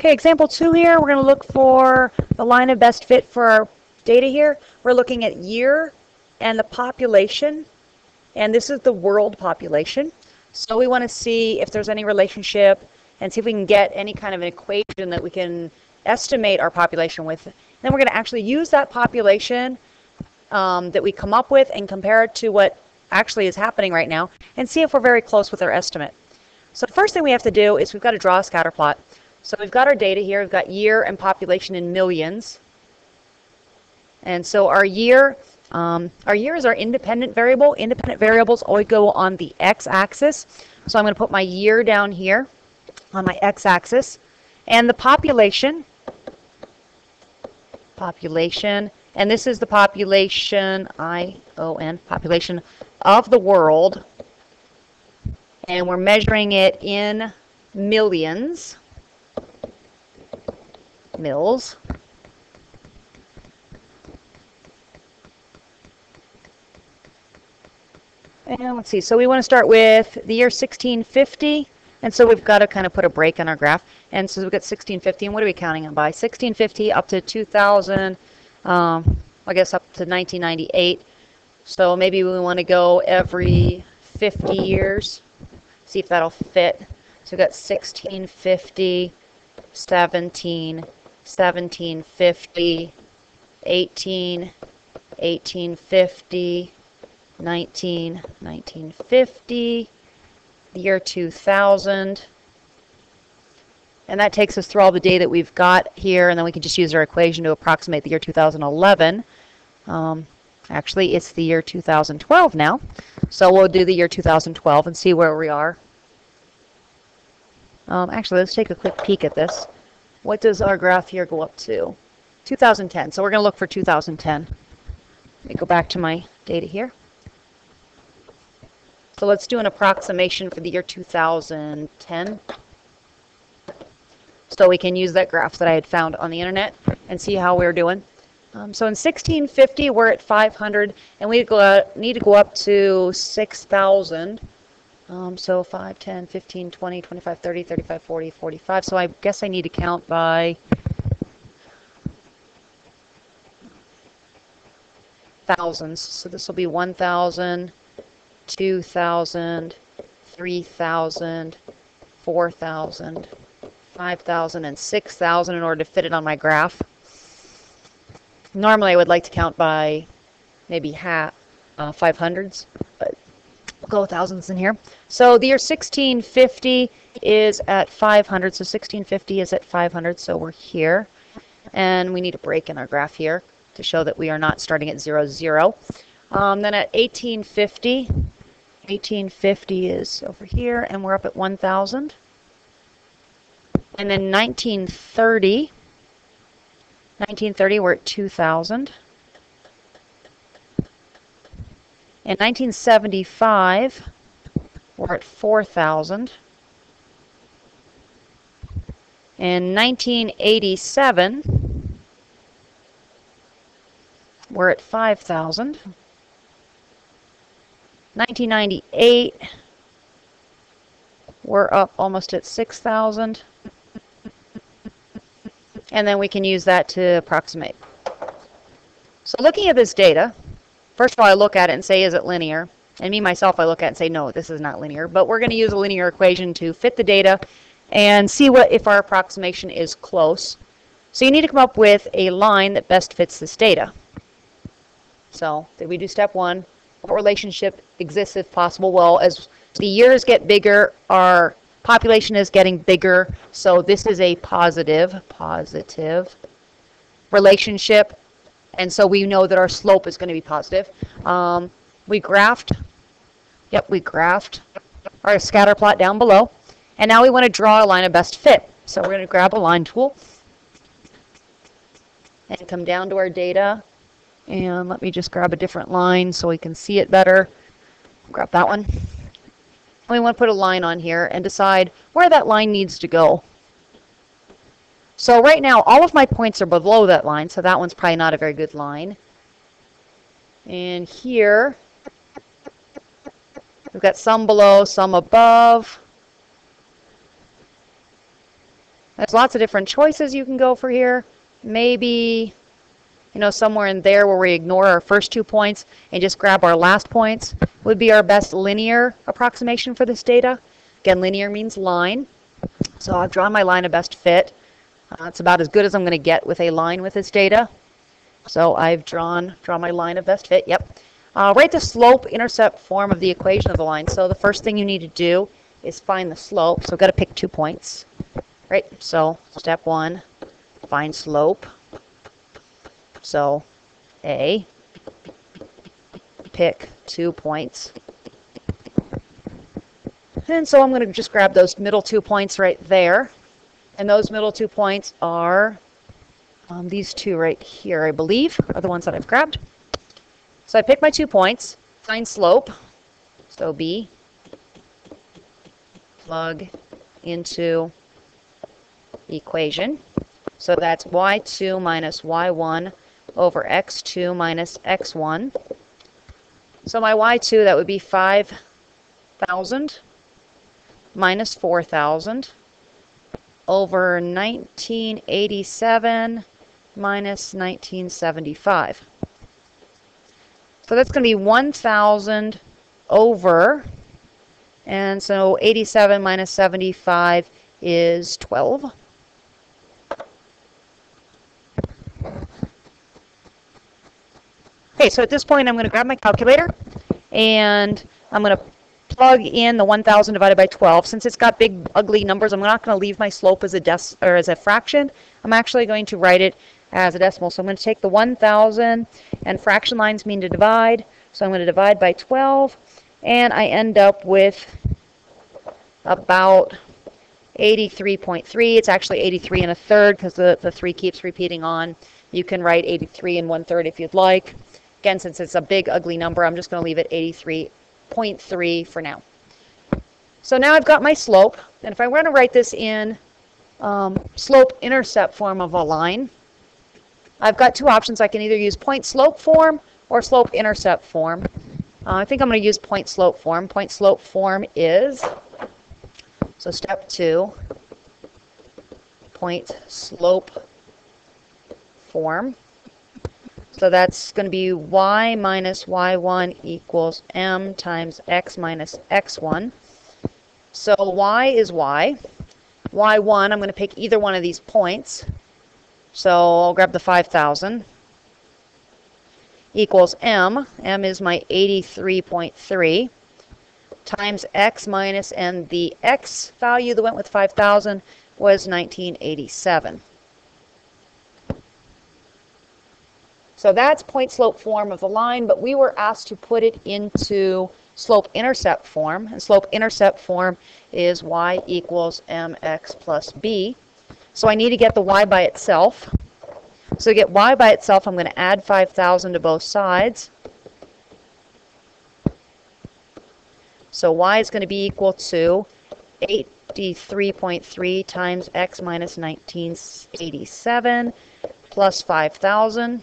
Okay, example 2 here, we're going to look for the line of best fit for our data here. We're looking at year and the population, and this is the world population. So we want to see if there's any relationship and see if we can get any kind of an equation that we can estimate our population with. Then we're going to actually use that population that we come up with and compare it to what actually is happening right now and see if we're very close with our estimate. So the first thing we have to do is we've got to draw a scatter plot. So we've got our data here. We've got year and population in millions. And so our year is our independent variable. Independent variables always go on the x-axis. So I'm going to put my year down here on my x-axis. And the population, and this is the population, I-O-N, population of the world. And we're measuring it in millions. Mils. And let's see, so we want to start with the year 1650, and so we've got to kind of put a break on our graph. And so we've got 1650, and what are we counting on by? 1650 up to 2000, I guess up to 1998. So maybe we want to go every 50 years, see if that'll fit. So we've got 1650, 1750, 1850, 1950, the year 2000. And that takes us through all the data that we've got here, and then we can just use our equation to approximate the year 2011. Actually, it's the year 2012 now. So we'll do the year 2012 and see where we are. Actually, let's take a quick peek at this. What does our graph here go up to? 2010. So we're going to look for 2010. Let me go back to my data here. So let's do an approximation for the year 2010. So we can use that graph that I had found on the internet and see how we're doing. So in 1650, we're at 500, and we need to go up to 6,000. So 5, 10, 15, 20, 25, 30, 35, 40, 45. So I guess I need to count by thousands. So this will be 1,000, 2,000, 3,000, 4,000, 5,000, and 6,000 in order to fit it on my graph. Normally I would like to count by maybe 500s, but we'll go with thousands in here. So the year 1650 is at 500, so 1650 is at 500, so we're here. And we need a break in our graph here to show that we are not starting at 0, 0. Then at 1850 is over here, and we're up at 1,000. And then 1930, we're at 2,000. In 1975, we're at 4,000. In 1987, we're at 5,000. 1998, we're up almost at 6,000. And then we can use that to approximate. So looking at this data, first of all, I look at it and say, is it linear? And me, myself, I look at it and say, no, this is not linear. But we're going to use a linear equation to fit the data and see if our approximation is close. So you need to come up with a line that best fits this data. So did we do step 1? What relationship exists if possible? Well, as the years get bigger, our population is getting bigger. So this is a positive relationship. And so we know that our slope is going to be positive. We graphed our scatter plot down below. And now we want to draw a line of best fit. So we're going to grab a line tool and come down to our data. And let me just grab a different line so we can see it better. Grab that one. And we want to put a line on here and decide where that line needs to go. So right now, all of my points are below that line, so that one's probably not a very good line. And here, we've got some below, some above. There's lots of different choices you can go for here. Maybe, you know, somewhere in there where we ignore our first 2 points and just grab our last points would be our best linear approximation for this data. Again, linear means line. So I've drawn my line of best fit. It's about as good as I'm going to get with a line with this data. So I've drawn my line of best fit. Yep. Write the slope-intercept form of the equation of the line. So the first thing you need to do is find the slope. So I've got to pick 2 points. Right? So step 1, find slope. So A, pick 2 points. And so I'm going to just grab those middle 2 points right there. And those middle 2 points are these 2 right here, I believe, are the ones that I've grabbed. So I pick my 2 points, find slope. So B, plug into equation. So that's y2 minus y1 over x2 minus x1. So my y2, that would be 5,000 minus 4,000 over 1987 minus 1975. So that's going to be 1,000 over, and so 87 minus 75 is 12. Okay, so at this point I'm going to grab my calculator and I'm going to plug in the 1,000 divided by 12. Since it's got big ugly numbers, I'm not going to leave my slope as a fraction. I'm actually going to write it as a decimal. So I'm going to take the 1,000, and fraction lines mean to divide. So I'm going to divide by 12, and I end up with about 83.3. It's actually 83 1/3 because the 3 keeps repeating on. You can write 83 1/3 if you'd like. Again, since it's a big ugly number, I'm just going to leave it 83.3 for now. So now I've got my slope, and if I want to write this in slope-intercept form of a line, I've got 2 options. I can either use point-slope form or slope-intercept form. I think I'm going to use point-slope form. Point-slope form is, so step 2, point-slope form. So that's going to be y minus y1 equals m times x minus x1. So y is y. y1, I'm going to pick either one of these points. So I'll grab the 5,000 equals m. M is my 83.3 times x minus, and the x value that went with 5,000 was 1987. So that's point-slope form of the line, but we were asked to put it into slope-intercept form. And slope-intercept form is y equals mx plus b. So I need to get the y by itself. So to get y by itself, I'm going to add 5,000 to both sides. So y is going to be equal to 83.3 times x minus 1987 plus 5,000.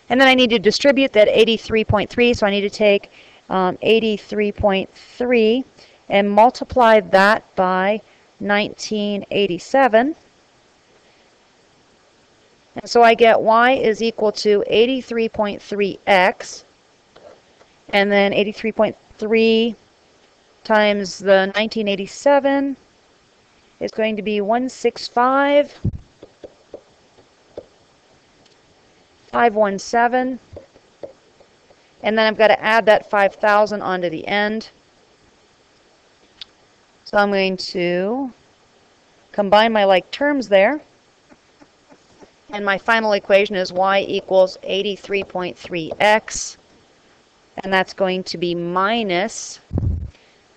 And then I need to distribute that 83.3, so I need to take 83.3 and multiply that by 1987. And so I get y is equal to 83.3x, and then 83.3 times the 1987 is going to be 165,517, and then I've got to add that 5,000 onto the end. So I'm going to combine my like terms there, and my final equation is y equals 83.3x, and that's going to be minus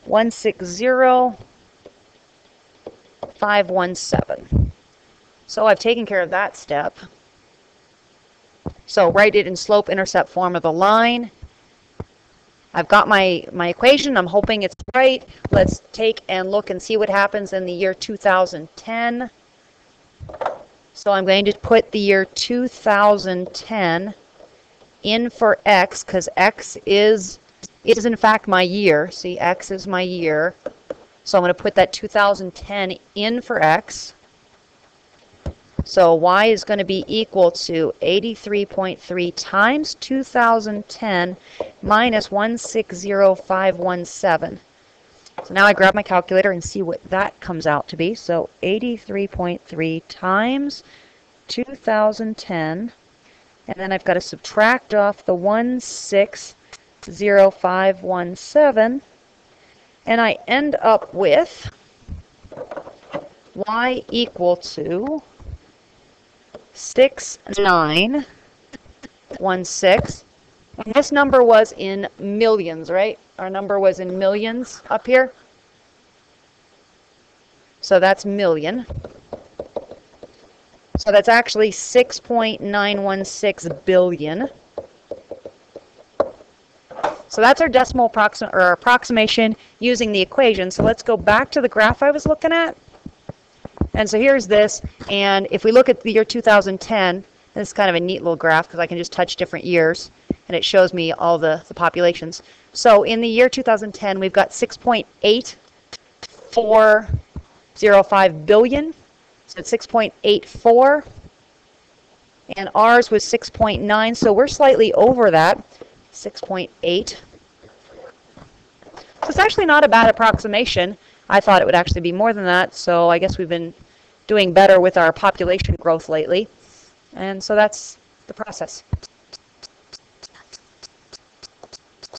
160,517. So I've taken care of that step. So write it in slope-intercept form of the line. I've got my equation. I'm hoping it's right. Let's take and look and see what happens in the year 2010. So I'm going to put the year 2010 in for x, because x is in fact my year. See, x is my year. So I'm going to put that 2010 in for x. So y is going to be equal to 83.3 times 2010 minus 160517. So now I grab my calculator and see what that comes out to be. So 83.3 times 2010, and then I've got to subtract off the 160517, and I end up with y equal to 6916. And this number was in millions, right? Our number was in millions up here. So that's million. So that's actually 6.916 billion. So that's our decimal approximation using the equation. So let's go back to the graph I was looking at. And so here's this. And if we look at the year 2010, this is kind of a neat little graph because I can just touch different years. And it shows me all the populations. So in the year 2010, we've got 6.8405 billion. So it's 6.84. And ours was 6.9. So we're slightly over that, 6.8. So it's actually not a bad approximation. I thought it would actually be more than that. So I guess we've been doing better with our population growth lately. And so that's the process.